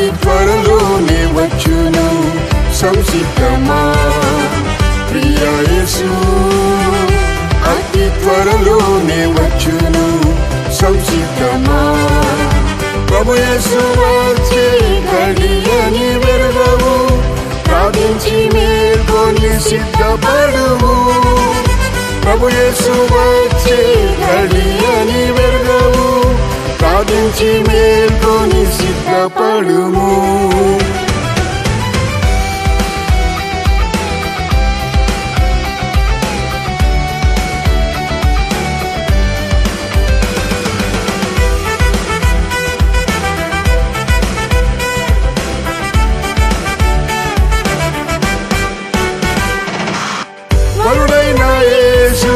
అతి త్వరలోనే వచ్చును సంసిద్ధమా ప్రియ యేసు అతి త్వరలోనే వచ్చును సంసిద్ధమా ప్రభు యేసు వచ్చే గడియని వెరగవు ప్రార్థించి మేల్కొని సిద్ధపడుము ప్రభు యేసు వచ్చే గడియని వెరగవు ప్రార్థించి మేల్కొని సిద్ధపడుము వరుడైన యేసు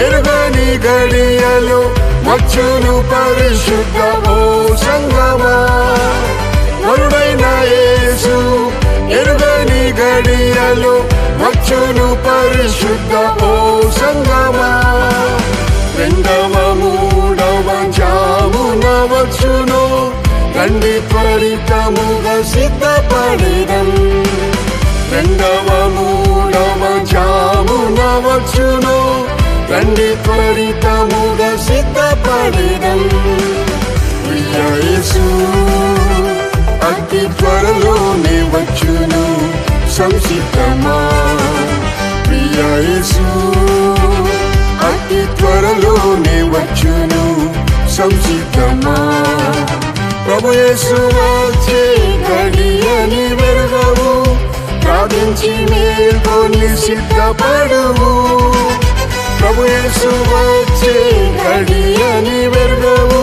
ఎరుగని గడియలో వచ్చును పరిశుద్ధ ఓ సంగమా వరుడైన యేసు ఎరుగని గడియలో వచ్చును పరిశుద్ధ ఓ సంగమా రెండవ మూడవ జామున వచ్చును రండి త్వరితముగా సిద్ధపడిదం రెండవ మూడవ జామున వచ్చును రండి త్వరితముగా సిద్ధపడిదం ప్రియ యేసు అతి త్వరలోనే వచ్చును సంసిద్ధమా ప్రియ యేసు అతి త్వరలోనే వచ్చును సంసిద్ధమా ప్రభు యేసు వచ్చే గడియని వెరగవు ప్రార్థించి మేల్కొని సిద్ధపడుము ప్రభు యేసు వచ్చే గడియని వెరగవు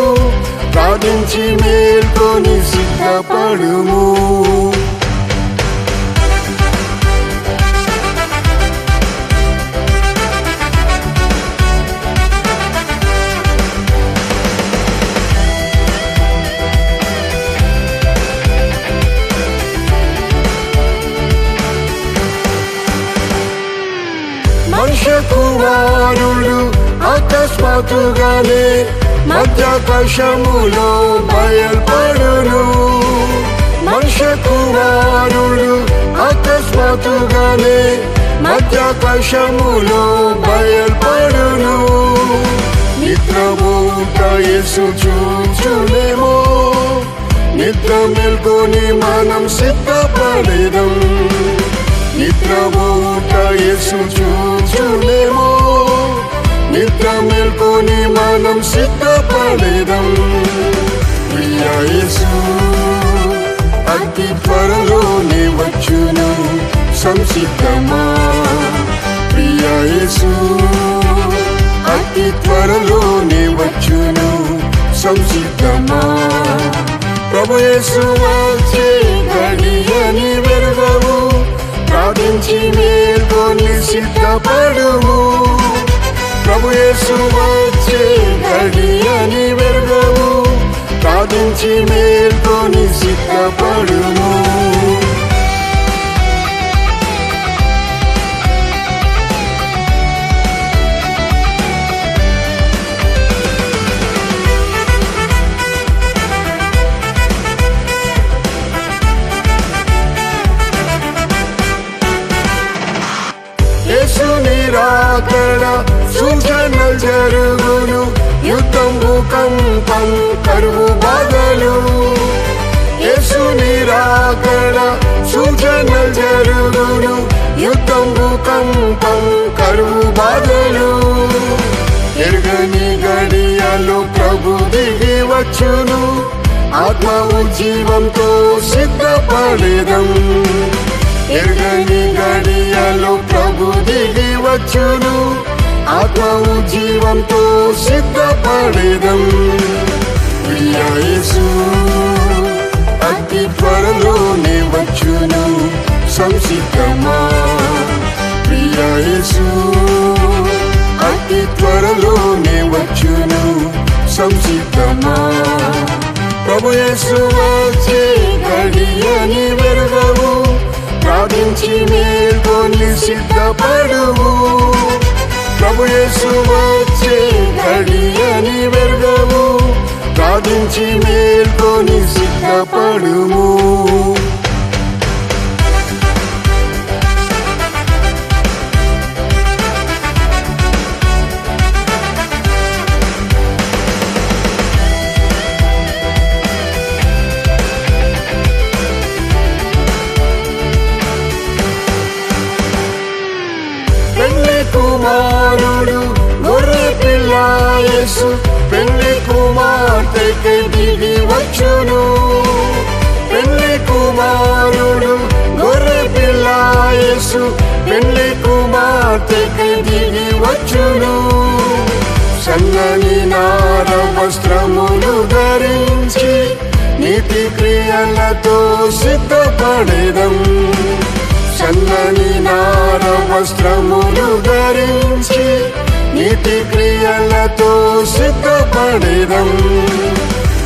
ప్రార్థించి మేల్కొని సిద్ధపడుము మనుష్య కుమారుడు అకస్మాత్తుగానే మధ్యాకాశములో బయల్పడును మనుష్య కుమారుడు అకస్మాత్తుగానే మధ్యాకాశములో బయల్పడును నిద్రపోత యేసు చూచునేమో నిద్ర మేల్కొని మనం సిద్ధపడేదం నిద్రపోత యేసు చూచునేమో నిద్ర మేల్కొని మనం సిద్ధపడేదం ప్రియ యేసు అతి త్వరలోనే వచ్చును సంసిద్ధమా ప్రియ యేసు అతి త్వరలోనే వచ్చును సంసిద్ధమా ప్రభు యేసు వచ్చే గడియని వెరగవు ప్రార్థించి మేల్కొని సిద్ధపడుము ప్రభు యేసు వచ్చే గడియని వెరగవు ప్రార్థించి మేల్కొని సిద్ధపడుము యేసుని రాకడ సూచనలు జరుగును యుద్ధం భూకంపం కరువు బాధలు యేసుని రాకడ సూచనలు జరుగును యుద్ధం భూకంపం కరువు బాధలు ఎరుగని గడియలో ప్రభు దిగి వచ్చును ఆత్మ ఉజ్జీవంతో సిద్ధపడేదం ఎరుగని గడియలో ప్రభు దిగి వచ్చును ఆత్మ ఉజ్జీవంతో సిద్ధపడేదం ప్రియ యేసు అతి త్వరలోనే వచ్చును సంసిద్ధమా ప్రియ యేసు అతి త్వరలోనే వచ్చును సంసిద్ధమా ప్రభు యేసు వచ్చే గడియని వెరగవు ప్రార్థించి మేల్కొని సిద్ధపడుము ప్రభు యేసు వచ్చే గడియని వెరగవు ప్రార్థించి మేల్కొని సిద్ధపడుము. పెళ్లి కుమారుడు గొర్రె పిల్ల యేసు పెళ్లి కుమార్తెకి దిగి వచ్చును. పెళ్లి కుమారుడు గొర్రె పిల్ల యేసు పెళ్లి కుమార్తెకి దిగి వచ్చును. సన్నని నార వస్త్రములు ధరించి నీతి క్రియలతో సిద్ధపడెదం. సన్నని నార వస్త్రములు ధరించి నీతి క్రియలతో సిద్ధపడెదం.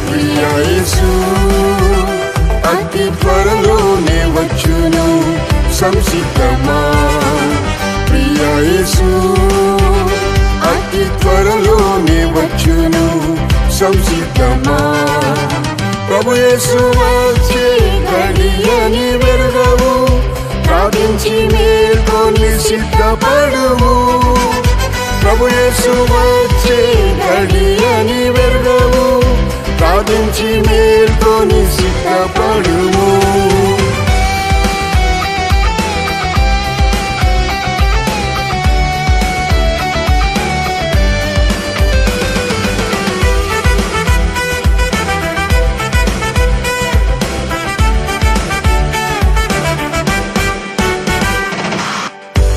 ప్రియ యేసు అతి త్వరలోనే వచ్చును, సంసిద్ధమా. ప్రియ యేసు అతి త్వరలోనే వచ్చును, సంసిద్ధమా. ప్రభు యేసు వచ్చే గడియని వెరుగవు, ప్రార్థించి మేల్కొని సిద్ధపడుము. ప్రభు యేసు వచ్చే గడియని వెరుగవు, ప్రార్థించి మేల్కొని సిద్ధపడుము.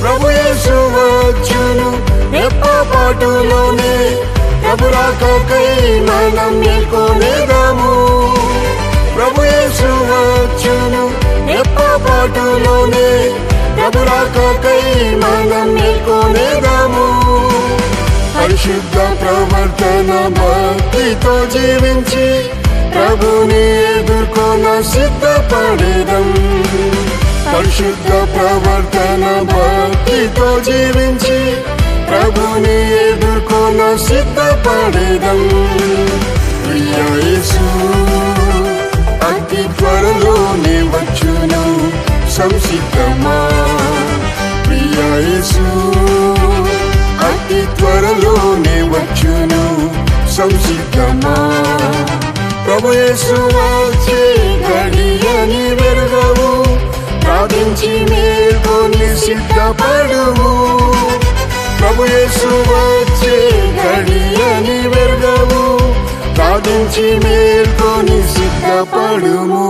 ప్రభు యేసు వచ్చును రెప్పపాటులోనే, ప్రభు రాకకై మనం మేల్కొనేదాము. ప్రభు యేసు వచ్చును రెప్పపాటులోనే, ప్రభు రాకకై మనం మేల్కొనేదాము. పరిశుద్ధ ప్రవర్తన భక్తితో జీవించి ప్రభుని ఎదుర్కొన సిద్ధపడెదం. పరిశుద్ధ ప్రవర్తన భక్తితో జీవించి ప్రభుని ఎదుర్కొన సిద్ధపడెదం. ప్రియ యేసు అతి త్వరలోనే వచ్చును, సంసిద్ధమా. ప్రియ యేసు అతి త్వరలోనే వచ్చును, సంసిద్ధమా. ప్రభు యేసు వచ్చే గడియని వెరుగవు, ప్రార్థించి మేల్కొని సిద్ధపడుము. ప్రభు యేసు వచ్చే గడియని వెరుగవు, ప్రార్థించి మేల్కొని సిద్ధపడుము.